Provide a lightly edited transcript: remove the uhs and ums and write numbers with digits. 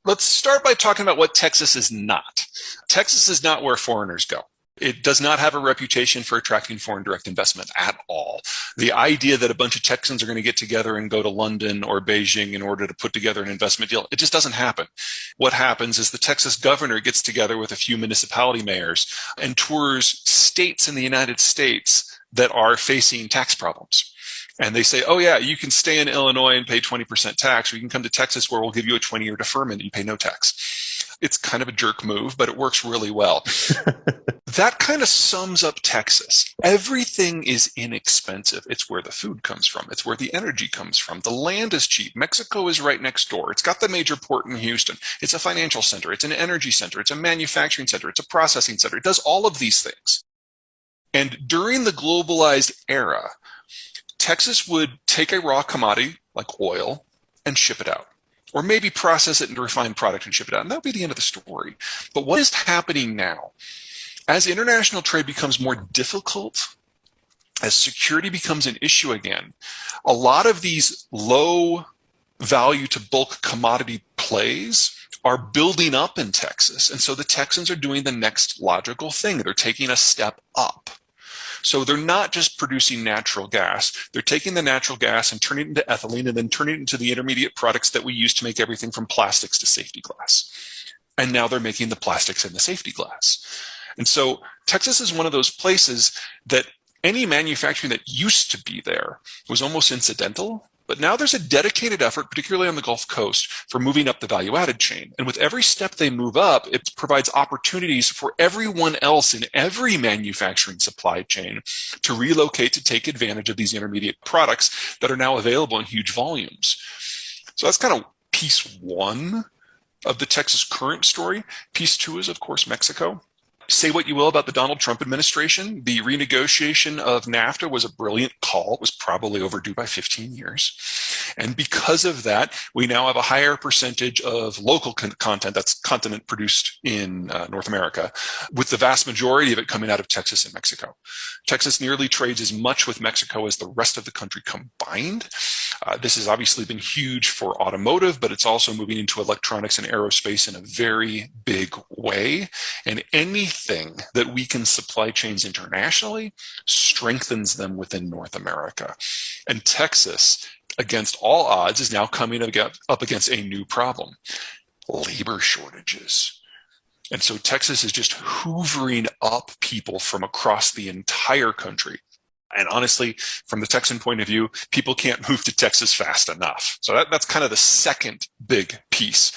Let's start by talking about what Texas is not. Texas is not where foreigners go. It does not have a reputation for attracting foreign direct investment at all. The idea that a bunch of Texans are going to get together and go to London or Beijing in order to put together an investment deal, it just doesn't happen. What happens is the Texas governor gets together with a few municipality mayors and tours states in the United States that are facing tax problems. And they say, oh yeah, you can stay in Illinois and pay 20% tax, or you can come to Texas where we'll give you a 20-year deferment and you pay no tax. It's kind of a jerk move, but it works really well. That kind of sums up Texas. Everything is inexpensive. It's where the food comes from. It's where the energy comes from. The land is cheap. Mexico is right next door. It's got the major port in Houston. It's a financial center. It's an energy center. It's a manufacturing center. It's a processing center. It does all of these things. And during the globalized era, Texas would take a raw commodity like oil and ship it out, or maybe process it into refined product and ship it out. And that would be the end of the story. But what is happening now? As international trade becomes more difficult, as security becomes an issue again, a lot of these low value to bulk commodity plays are building up in Texas. And so the Texans are doing the next logical thing. They're taking a step up. So they're not just producing natural gas. They're taking the natural gas and turning it into ethylene and then turning it into the intermediate products that we use to make everything from plastics to safety glass. And now they're making the plastics and the safety glass. And so Texas is one of those places that any manufacturing that used to be there was almost incidental. But now there's a dedicated effort, particularly on the Gulf Coast, for moving up the value-added chain. And with every step they move up, it provides opportunities for everyone else in every manufacturing supply chain to relocate to take advantage of these intermediate products that are now available in huge volumes. So that's kind of piece one of the Texas current story. Piece two is, of course, Mexico. Say what you will about the Donald Trump administration, the renegotiation of NAFTA was a brilliant call. It was probably overdue by 15 years. And because of that, we now have a higher percentage of local content, that's content produced in North America, with the vast majority of it coming out of Texas and Mexico. Texas nearly trades as much with Mexico as the rest of the country combined. This has obviously been huge for automotive, but it's also moving into electronics and aerospace in a very big way. And anything that weakens supply chains internationally strengthens them within North America. And Texas, against all odds, is now coming up against a new problem: labor shortages. And so Texas is just hoovering up people from across the entire country. And honestly, from the Texan point of view, people can't move to Texas fast enough. So that's kind of the second big piece.